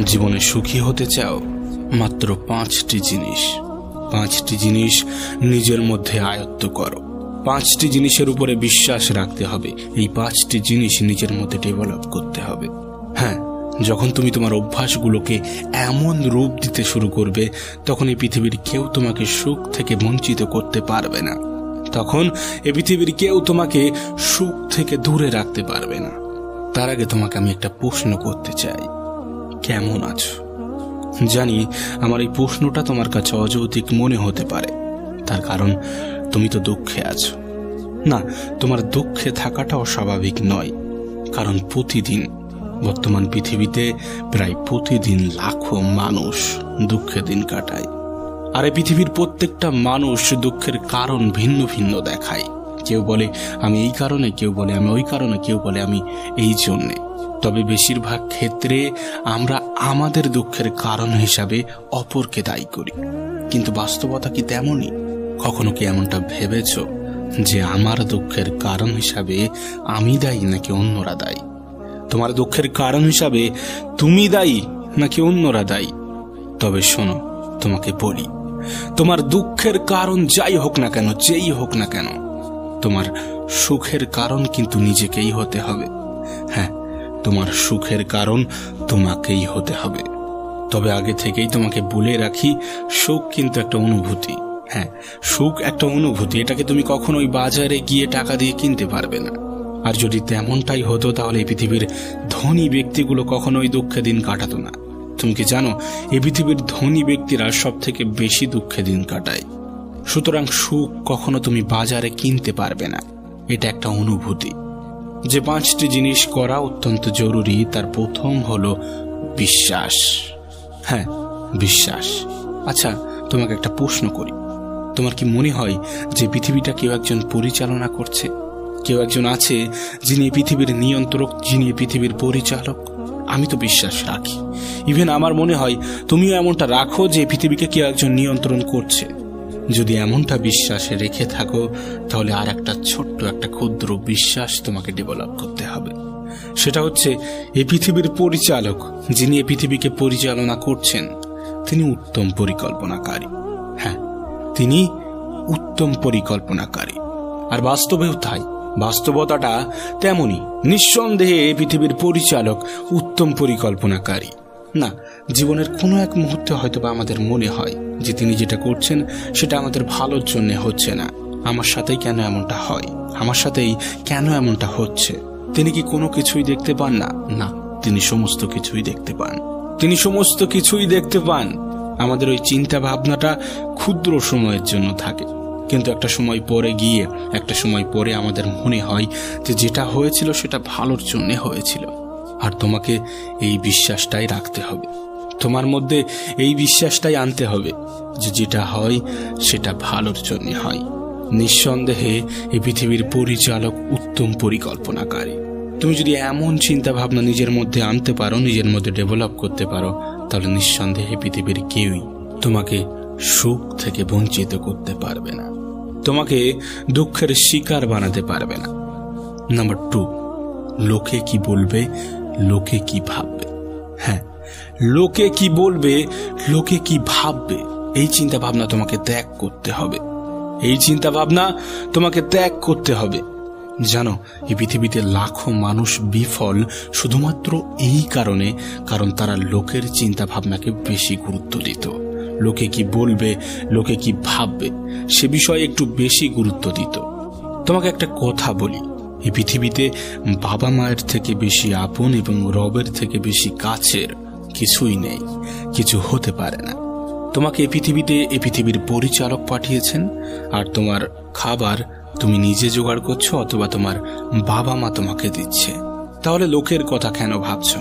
জীবনে সুখী হতে চাও? মাত্র 5টি জিনিস। 5টি জিনিস নিজের মধ্যে আয়ত্ত করো। 5টি জিনিসের উপরে বিশ্বাস রাখতে হবে। এই 5টি জিনিস নিজের মধ্যে ডেভেলপ করতে হবে। হ্যাঁ, যখন তুমি তোমার অভ্যাসগুলোকে এমন রূপ দিতে শুরু করবে, তখন এই পৃথিবীর কেউ তোমাকে সুখ থেকে বঞ্চিত করতে পারবে না। তখন এই পৃথিবীর কেউ তোমাকে সুখ থেকে দূরে রাখতে পারবে না। তার আগে তোমাকে আমি একটা প্রশ্ন করতে চাই, কেমন আছো? জানি আমার এই প্রশ্নটা তোমার কাছে অযৌক্তিক মনে হতে পারে, তার কারণ তুমি তো দুঃখে আছো। না, তোমার দুঃখে থাকাটা অস্বাভাবিক নয়, কারণ প্রতিদিন বর্তমান পৃথিবীতে প্রায় প্রতিদিন লাখো মানুষ দুঃখে দিন কাটায়। আর এই পৃথিবীর প্রত্যেকটা মানুষ দুঃখের কারণ ভিন্ন ভিন্ন দেখায়। কেউ বলে আমি এই কারণে, কেউ বলে আমি ওই কারণে, কেউ বলে আমি এই জন্যে। তবে বেশিরভাগ ক্ষেত্রে আমরা আমাদের দুঃখের কারণ হিসাবে অপরকে দায়ী করি। কিন্তু বাস্তবতা কি তেমনই? কখনো কি এমনটা ভেবেছ যে আমার দুঃখের কারণ হিসাবে আমি দায়ী নাকি অন্যরা দায়ী? তোমার দুঃখের কারণ হিসাবে তুমি দায়ী নাকি অন্যরা দায়ী? তবে শোনো, তোমাকে বলি, তোমার দুঃখের কারণ যাই হোক না কেন, যেই হোক না কেন, তোমার সুখের কারণ কিন্তু নিজেকেই হতে হবে। হ্যাঁ, তোমার সুখের কারণ তোমাকেই হতে হবে। তবে আগে থেকেই তোমাকে বলে রাখি, সুখ কিন্তু একটা অনুভূতি। হ্যাঁ, সুখ একটা অনুভূতি। এটাকে তুমি কখনোই বাজারে গিয়ে টাকা দিয়ে কিনতে পারবে না। আর যদি তেমনটাই হতো, তাহলে এই পৃথিবীর ধনী ব্যক্তিগুলো কখনোই দুঃখে দিন কাটাতো না। তুমি কি জানো, এই পৃথিবীর ধনী ব্যক্তিরা সব থেকে বেশি দুঃখে দিন কাটায়। সুতরাং সুখ কখনো তুমি বাজারে কিনতে পারবে না, এটা একটা অনুভূতি। যে 5টি জিনিস করা অত্যন্ত জরুরি, তার প্রথম হলো বিশ্বাস। হ্যাঁ, বিশ্বাস। আচ্ছা, তোমাকে একটা প্রশ্ন করি, তোমার কি মনে হয় যে পৃথিবীটা কেউ একজন পরিচালনা করছে? কেউ একজন আছে যিনি এই পৃথিবীর নিয়ন্ত্রক, যিনি এই পৃথিবীর পরিচালক? আমি তো বিশ্বাস রাখি, ইভেন আমার মনে হয় তুমিও এমনটা রাখো যে পৃথিবীকে কেউ একজন নিয়ন্ত্রণ করছে। যদি এমনটা বিশ্বাসে রেখে থাকো, তাহলে আর একটা ছোট্ট একটা ক্ষুদ্র বিশ্বাস তোমাকে ডেভেলপ করতে হবে। সেটা হচ্ছে, এই পৃথিবীর পরিচালক, যিনি এই পৃথিবীকে পরিচালনা করছেন, তিনি উত্তম পরিকল্পনাকারী। হ্যাঁ, তিনি উত্তম পরিকল্পনাকারী। আর বাস্তবেও তাই, বাস্তবতাটা তেমনই। নিঃসন্দেহে এই পৃথিবীর পরিচালক উত্তম পরিকল্পনাকারী। না, জীবনের কোনো এক মুহূর্তে হয়তোবা আমাদের মনে হয় যে তিনি যেটা করছেন সেটা আমাদের ভালোর জন্য হচ্ছে না। আমার সাথেই কেন এমনটা হয়? আমার সাথেই কেন এমনটা হচ্ছে? তিনি কি কোনো কিছুই দেখতে পান না? না, তিনি সমস্ত কিছুই দেখতে পান। তিনি সমস্ত কিছুই দেখতে পান। আমাদের ওই চিন্তা ভাবনাটা ক্ষুদ্র সময়ের জন্য থাকে, কিন্তু একটা সময় পরে গিয়ে, একটা সময় পরে আমাদের মনে হয় যে যেটা হয়েছিল সেটা ভালোর জন্য হয়েছিল। আর তোমাকে এই বিশ্বাসটাই রাখতে হবে, তোমার মধ্যে এই বিশ্বাসটাই আনতে হবে যে যেটা হয় সেটা ভালোর জন্য হয়। নিঃসন্দেহে এই পৃথিবীর পরিচালক উত্তম পরিকল্পনাকারী। তুমি যদি এমন চিন্তা ভাবনা নিজের মধ্যে আনতে পারো, নিজের মধ্যে ডেভেলপ করতে পারো, তাহলে নিঃসন্দেহে পৃথিবীর কেউই তোমাকে সুখ থেকে বঞ্চিত করতে পারবে না, তোমাকে দুঃখের শিকার বানাতে পারবে না। নাম্বার 2, লোকে কি বলবে, লোকে কি ভাববে। হ্যাঁ, লোকে কি বলবে, লোকে কি ভাববে, এই চিন্তা ভাবনা তোমাকে ত্যাগ করতে হবে। এই চিন্তা ভাবনা তোমাকে ত্যাগ করতে হবে। জানো, এই পৃথিবীতে লাখো মানুষ বিফল শুধুমাত্র এই কারণে, কারণ তারা লোকের চিন্তা ভাবনাকে বেশি গুরুত্ব দিত। লোকে কি বলবে, লোকে কি ভাববে, সে বিষয়ে একটু বেশি গুরুত্ব দিত। তোমাকে একটা কথা বলি, এই পৃথিবীতে বাবা মায়ের থেকে বেশি আপন এবং রবের থেকে বেশি কাছের কিছুই নেই, কিছু হতে পারে না। তোমাকে এই পৃথিবীতে এই পৃথিবীর পরিচালক পাঠিয়েছেন, আর তোমার খাবার তুমি নিজে জোগাড় করছো অথবা তোমার বাবা মা তোমাকে দিচ্ছে। তাহলে লোকের কথা কেন ভাবছো?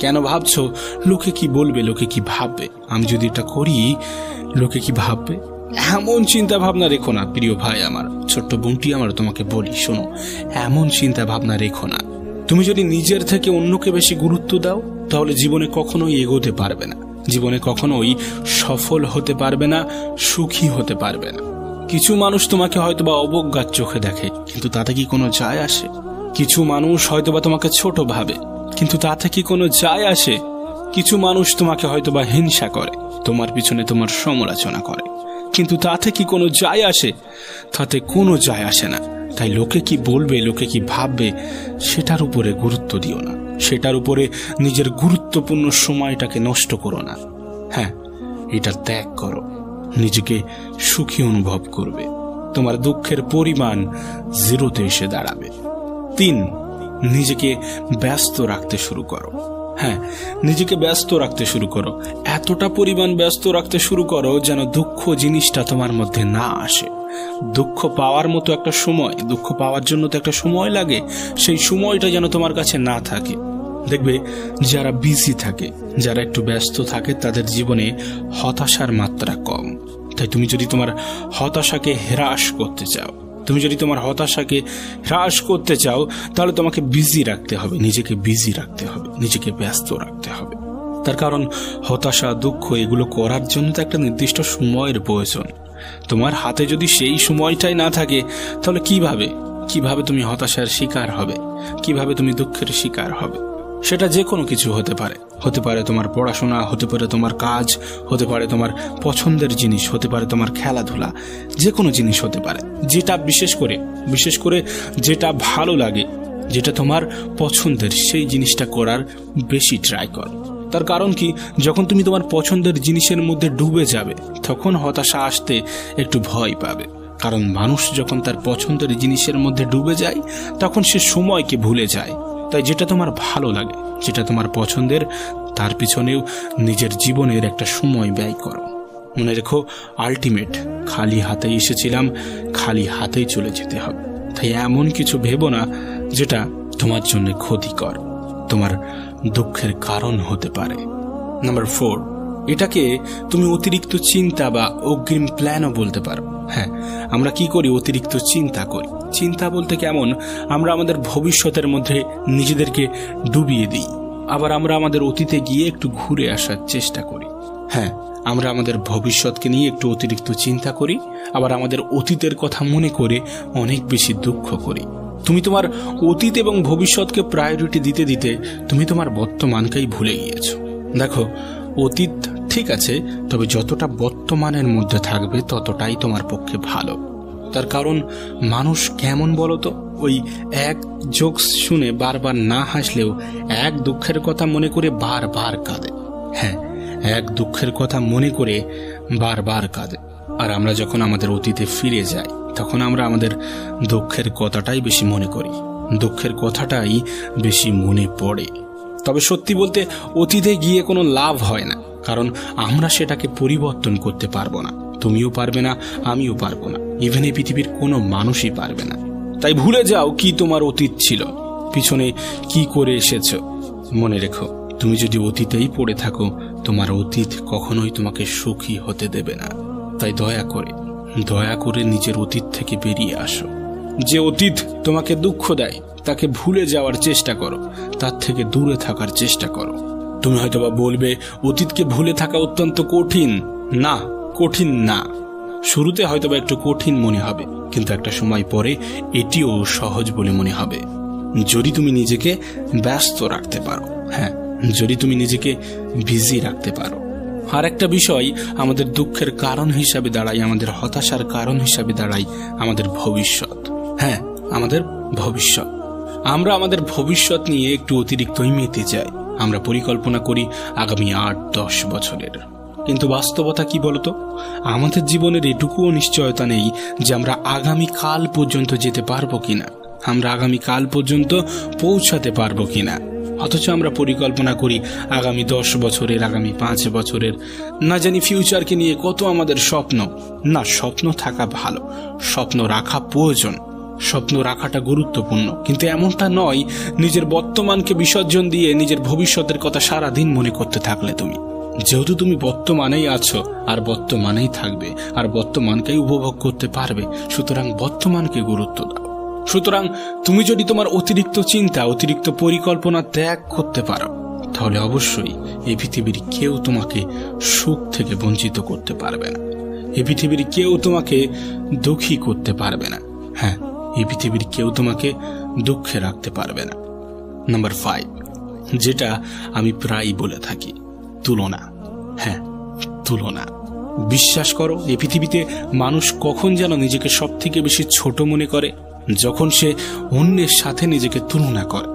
কেন ভাবছো লোকে কি বলবে, লোকে কি ভাববে? আমি যদি এটা করি, লোকে কি ভাববে? এমন চিন্তা ভাবনা রেখো না প্রিয় ভাই আমার, ছোট্ট বোনটি আমার, তোমাকে বলি, শোনো, এমন চিন্তা ভাবনা রেখো না। তুমি যদি নিজের থেকে অন্যকে বেশি গুরুত্ব দাও, তাহলে জীবনে কখনোই এগোতে পারবে না, জীবনে কখনোই সফল হতে পারবে না, সুখী হতে পারবে না। কিছু মানুষ তোমাকে হয়তোবা অবজ্ঞার চোখে দেখে, কিন্তু তাতে কি কোনো যায় আসে? কিছু মানুষ হয়তোবা তোমাকে ছোট ভাবে, কিন্তু তাতে কি কোনো যায় আসে? কিছু মানুষ তোমাকে হয়তোবা হিংসা করে, তোমার পিছনে তোমার সমালোচনা করে, কিন্তু তাতে কি কোনো যায় আসে? তাতে কোনো যায় আসে না। তাই লোকে কি বলবে, লোকে কি ভাববে, সেটার উপরে গুরুত্ব দিও না। সেটার উপরে নিজের গুরুত্বপূর্ণ সময়টাকে নষ্ট করো না। হ্যাঁ, এটা ত্যাগ করো, নিজেকে সুখী অনুভব করবে। তোমার দুঃখের পরিমাণ 0-তে এসে দাঁড়াবে। 3, নিজেকে ব্যস্ত রাখতে শুরু করো। হ্যাঁ, নিজেকে ব্যস্ত রাখতে শুরু করো। এতটা পরিমাণ ব্যস্ত রাখতে শুরু করো যেন দুঃখ জিনিসটা তোমার মধ্যে না আসে। দুঃখ পাওয়ার মতো একটা সময়, দুঃখ পাওয়ার জন্য তো একটা সময় লাগে, সেই সময়টা যেন তোমার কাছে না থাকে। দেখবে যারা বিজি থাকে, যারা একটু ব্যস্ত থাকে, তাদের জীবনে হতাশার মাত্রা কম। তাই তুমি যদি তোমার হতাশাকে হ্রাস করতে চাও, তাহলে তোমাকে বিজি রাখতে হবে, নিজেকে বিজি রাখতে হবে, নিজেকে ব্যস্ত রাখতে হবে। তার কারণ হতাশা, দুঃখ এগুলো করার জন্য তো একটা নির্দিষ্ট সময়ের প্রয়োজন। তোমার হাতে যদি সেই সময়টাই না থাকে, তাহলে কিভাবে তুমি হতাশার শিকার হবে, কিভাবে তুমি দুঃখের শিকার হবে? সেটা যে কোনো কিছু হতে পারে তোমার পড়াশোনা, হতে পারে তোমার কাজ, হতে পারে তোমার পছন্দের জিনিস, হতে পারে তোমার খেলাধুলা, যে কোনো জিনিস হতে পারে। যেটা বিশেষ করে যেটা ভালো লাগে, যেটা তোমার পছন্দের, সেই জিনিসটা করার বেশি ট্রাই করো। তার কারণ কি, যখন তুমি তোমার পছন্দের জিনিসের মধ্যে ডুবে যাবে, তখন হতাশা আসতে একটু ভয় পাবে। কারণ মানুষ যখন তার পছন্দের জিনিসের মধ্যে ডুবে যায়, তখন সে সময়কে ভুলে যায়। তাই যেটা তোমার ভালো লাগে, যেটা তোমার পছন্দের, তার পিছনেও নিজের জীবনের একটা সময় ব্যয় করো। মনে রেখো, আলটিমেট খালি হাতেই এসেছিলাম, খালি হাতেই চলে যেতে হবে। তাই এমন কিছু ভেবো না যেটা তোমার জন্য ক্ষতিকর, তোমার দুঃখের কারণ হতে পারে। নাম্বার 4, এটাকে তুমি অতিরিক্ত চিন্তা বা অগ্রিম প্ল্যানও বলতে পারো। হ্যাঁ, আমরা কি করি? অতিরিক্ত চিন্তা করি। চিন্তা বলতে কেমন, আমরা আমাদের ভবিষ্যতের মধ্যে নিজেদেরকে ডুবিয়ে দিই। আবার আমরা আমাদের অতীতে গিয়ে একটু ঘুরে আসার চেষ্টা করি। হ্যাঁ, আমরা আমাদের ভবিষ্যৎকে নিয়ে একটু অতিরিক্ত চিন্তা করি, আবার আমাদের অতীতের কথা মনে করে অনেক বেশি দুঃখ করি। তুমি তোমার অতীত এবং ভবিষ্যৎকে প্রায়োরিটি দিতে দিতে তুমি তোমার বর্তমানকেই ভুলে গিয়েছো। দেখো, অতীত ঠিক আছে, তবে যতটা বর্তমানের মধ্যে থাকবে ততটাই তোমার পক্ষে ভালো। তার কারণ মানুষ কেমন বলতো, ওই এক জোকস শুনে বারবার না হাসলেও এক দুঃখের কথা মনে করে বারবার কাঁদে। হ্যাঁ, এক দুঃখের কথা মনে করে বারবার কাঁদে। আর আমরা যখন আমাদের অতীতে ফিরে যাই, তখন আমরা আমাদের দুঃখের কথাটাই বেশি মনে করি, দুঃখের কথাটাই বেশি মনে পড়ে। তবে সত্যি বলতে অতীতে গিয়ে কোনো লাভ হয় না, কারণ আমরা সেটাকে পরিবর্তন করতে পারবো না। তুমিও পারবে না, আমিও পারবো না, ইভেন এই পৃথিবীর কোনো মানুষই পারবে না। তাই ভুলে যাও কি তোমার অতীত ছিল, পিছনে কি করে এসেছো। মনে রেখো, তুমি যদি অতীতেই পড়ে থাকো, তোমার অতীত কখনোই তোমাকে সুখী হতে দেবে না। তাই দয়া করে নিজের অতীত থেকে বেরিয়ে আসো। যে অতীত তোমাকে দুঃখ দেয়, তাকে ভুলে যাওয়ার চেষ্টা করো, তার থেকে দূরে থাকার চেষ্টা করো। তুমি হয়তোবা বলবে, অতীতকে ভুলে থাকা অত্যন্ত কঠিন। না, কঠিন না। শুরুতে হয়তোবা একটু কঠিন মনে হবে, কিন্তু একটা সময় পরে এটিও সহজ বলে মনে হবে, যদি তুমি নিজেকে ব্যস্ত রাখতে পারো। হ্যাঁ, যদি তুমি নিজেকে বিজি রাখতে পারো। আর একটা বিষয় আমাদের দুঃখের কারণ হিসাবে দাঁড়ায়, আমাদের হতাশার কারণ হিসাবে দাঁড়ায় আমাদের ভবিষ্যৎ। হ্যাঁ, আমাদের ভবিষ্যৎ। আমরা আমাদের ভবিষ্যৎ নিয়ে একটু অতিরিক্তই মেতে যাই। আমরা পরিকল্পনা করি আগামী 8-10 বছরের, কিন্তু বাস্তবতা কি বলতো, আমাদের জীবনের এটুকুও নিশ্চয়তা নেই যে আমরা আগামী কাল পর্যন্ত যেতে পারবো কিনা, আমরা আগামী কাল পর্যন্ত পৌঁছাতে পারবো কিনা। অথচ আমরা পরিকল্পনা করি আগামী 10 বছরের, আগামী 5 বছরের, না জানি ফিউচারকে নিয়ে কত আমাদের স্বপ্ন। না, স্বপ্ন থাকা ভালো, স্বপ্ন রাখা প্রয়োজন, স্বপ্ন রাখাটা গুরুত্বপূর্ণ, কিন্তু এমনটা নয় নিজের বর্তমানকে বিসর্জন দিয়ে নিজের ভবিষ্যতের কথা সারাদিন মনে করতে থাকলে তুমি। যেহেতু তুমি বর্তমানেই আছো আর বর্তমানেই থাকবে আর বর্তমানকেই উপভোগ করতে পারবে, সুতরাং বর্তমানকে গুরুত্ব দাও। সুতরাং তুমি যদি তোমার অতিরিক্ত চিন্তা, অতিরিক্ত পরিকল্পনা ত্যাগ করতে পারো, তাহলে অবশ্যই এই পৃথিবীর কেউ তোমাকে সুখ থেকে বঞ্চিত করতে পারবে না, এই পৃথিবীর কেউ তোমাকে দুঃখী করতে পারবে না। হ্যাঁ, এই পৃথিবীর কেউ তোমাকে দুঃখে রাখতে পারবে না। নাম্বার 5, যেটা আমি প্রায় বলে থাকি, তুলনা। হ্যাঁ, তুলনা। বিশ্বাস করো, এই পৃথিবীতে মানুষ কখন যেন নিজেকে সব থেকে বেশি ছোট মনে করে, যখন সে অন্যের সাথে নিজেকে তুলনা করে,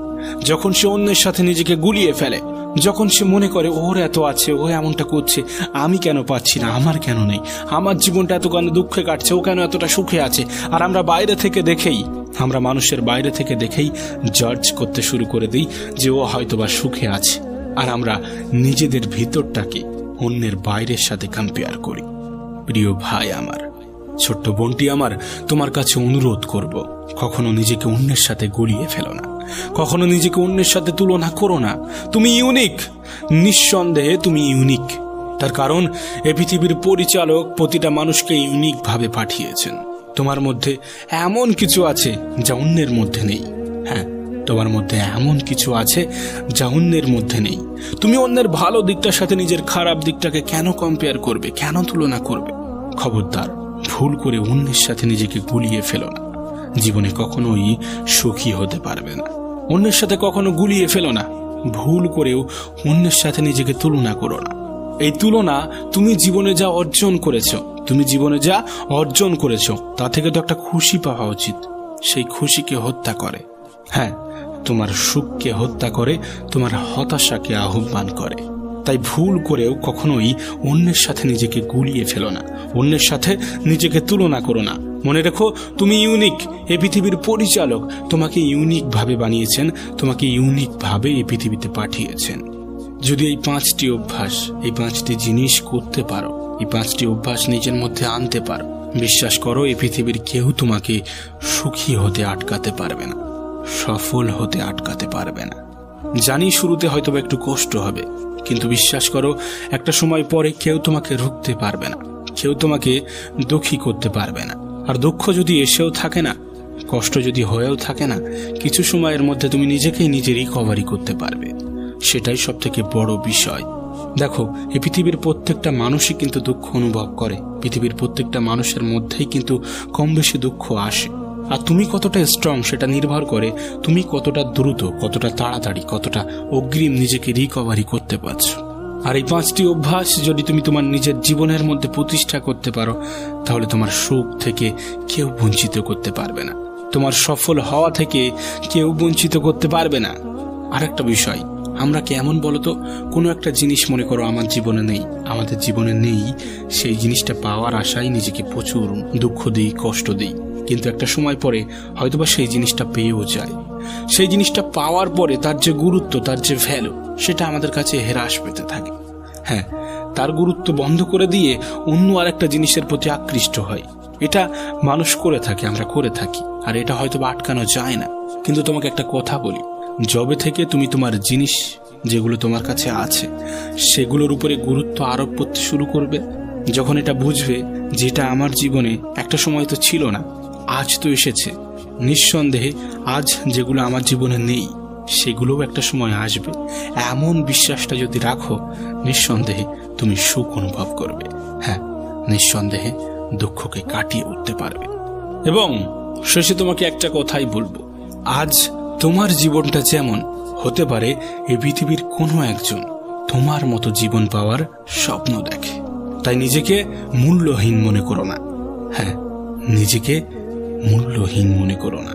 যখন সে অন্যের সাথে নিজেকে গুলিয়ে ফেলে, যখন সে মনে করে ওর এত আছে, ও এমনটা করছে, আমি কেন পাচ্ছি না, আমার কেন নেই, আমার জীবনটা এত কেন দুঃখে কাটছে, ও কেন এতটা সুখে আছে। আর আমরা মানুষের বাইরে থেকে দেখেই জাজ করতে শুরু করে দিই যে ও হয়তোবা সুখে আছে, আর আমরা নিজেদের ভিতরটাকে অন্যের বাইরের সাথে কম্পেয়ার করি। প্রিয় ভাই আমার, ছোট্ট বোনটি আমার, তোমার কাছে অনুরোধ করব, কখনো নিজেকে অন্যের সাথে গলিয়ে ফেলো না, কখনো নিজেকে অন্যের সাথে তুলনা করো না। তুমি ইউনিক, নিঃসন্দেহে তুমি ইউনিক। তার কারণ এই পৃথিবীর পরিচালক প্রতিটা মানুষকে ইউনিক ভাবে পাঠিয়েছেন। তোমার মধ্যে এমন কিছু আছে যা অন্যের মধ্যে নেই। হ্যাঁ, তোমার মধ্যে এমন কিছু আছে যা অন্যের মধ্যে নেই। তুমি অন্যের ভালো দিকটার সাথে নিজের খারাপ দিকটাকে কেন কম্পেয়ার করবে, কেন তুলনা করবে? খবরদার, ভুল করে অন্যের সাথে নিজেকে গুলিয়ে ফেলো না। জীবনে কখনোই সুখী হতে পারবে না। অন্যের সাথে কখনো গুলিয়ে ফেলো না। ভুল করেও অন্যের সাথে নিজেকে তুলনা করো না। এই তুলনা তুমি জীবনে যা অর্জন করেছো তা থেকে তো একটা খুশি পাওয়া উচিত। সেই খুশিকে হত্যা করে, হ্যাঁ, তোমার সুখকে হত্যা করে, তোমার হতাশাকে আহ্বান করে। তাই ভুল করেও কখনোই অন্যের সাথে নিজেকে গুলিয়ে ফেলো না, অন্যের সাথে নিজেকে তুলনা করো না। মনে রেখো, তুমি ইউনিক। এই পৃথিবীর পরিচালক তোমাকে ইউনিক ভাবে বানিয়েছেন, তোমাকে ইউনিক ভাবে এই পৃথিবীতে পাঠিয়েছেন। যদি এই 5টি অভ্যাস, এই 5টি জিনিস করতে পারো, এই 5টি অভ্যাস নিজের মধ্যে আনতে পারো, বিশ্বাস করো, এই পৃথিবীর কেউ তোমাকে সুখী হতে আটকাতে পারবে না, সফল হতে আটকাতে পারবে না। জানি শুরুতে হয়তো একটু কষ্ট হবে, কিন্তু বিশ্বাস করো, একটা সময় পরে কেউ তোমাকে রুখতে পারবে না, কেউ তোমাকে দুঃখী করতে পারবে না। আর দুঃখ যদি এসেও থাকে না, কষ্ট যদি হয়েও থাকে না, কিছু সময়ের মধ্যে তুমি নিজেকেই নিজে রিকভারি করতে পারবে। সেটাই সব থেকে বড় বিষয়। দেখো, এই পৃথিবীর প্রত্যেকটা মানুষই কিন্তু দুঃখ অনুভব করে। পৃথিবীর প্রত্যেকটা মানুষের মধ্যেই কিন্তু কম বেশি দুঃখ আসে। আর তুমি কতটা স্ট্রং সেটা নির্ভর করে তুমি কতটা দ্রুত, কতটা তাড়াতাড়ি, কতটা অগ্রিম নিজেকে রিকভারি করতে পারছো। আর এই 5টি অভ্যাস যদি তুমি তোমার নিজের জীবনের মধ্যে প্রতিষ্ঠা করতে পারো, তাহলে তোমার সুখ থেকে কেউ বঞ্চিত করতে পারবে না, তোমার সফল হওয়া থেকে কেউ বঞ্চিত করতে পারবে না। আর একটা বিষয়, আমরা কেমন বলতো, কোনো একটা জিনিস মনে করো আমাদের জীবনে নেই, সেই জিনিসটা পাওয়ার আশায় নিজেকে প্রচুর দুঃখ দিই, কষ্ট দিই। কিন্তু একটা সময় পরে হয়তোবা সেই জিনিসটা পেয়েও যায়। সেই জিনিসটা পাওয়ার পরে তার যে গুরুত্ব, তার যে ভ্যালু, সেটা আমাদের কাছে হ্রাস পেতে থাকে। হ্যাঁ, তার গুরুত্ব বন্ধ করে দিয়ে অন্য আরেকটা জিনিসের প্রতি আকৃষ্ট হয়। এটা মানুষ করে থাকে, আমরা করে থাকি, আর এটা হয়তোবা আটকানো যায় না। কিন্তু তোমাকে একটা কথা বলি, যবে থেকে তুমি তোমার জিনিস যেগুলো তোমার কাছে আছে সেগুলোর উপরে গুরুত্ব আরোপ করতে শুরু করবে, যখন এটা বুঝবে যেটা আমার জীবনে একটা সময় তো ছিল না, আজ তো এসেছে, নিঃসন্দেহে আজ যেগুলো আমার জীবনে নেই সেগুলোও একটা সময় আসবে, এমন বিশ্বাসটা যদি রাখো, নিঃসন্দেহে তুমি সুখ অনুভব করবে। হ্যাঁ, নিঃসন্দেহে দুঃখকে কাটিয়ে উঠতে পারবে। এবং শেষে তোমাকে একটা কথাই বলবো, আজ তোমার জীবনটা যেমন, হতে পারে এই পৃথিবীর কোনো একজন তোমার মতো জীবন পাওয়ার স্বপ্ন দেখে। তাই নিজেকে মূল্যহীন মনে করো না। হ্যাঁ, নিজেকে মূল্যহীন মনে করো না।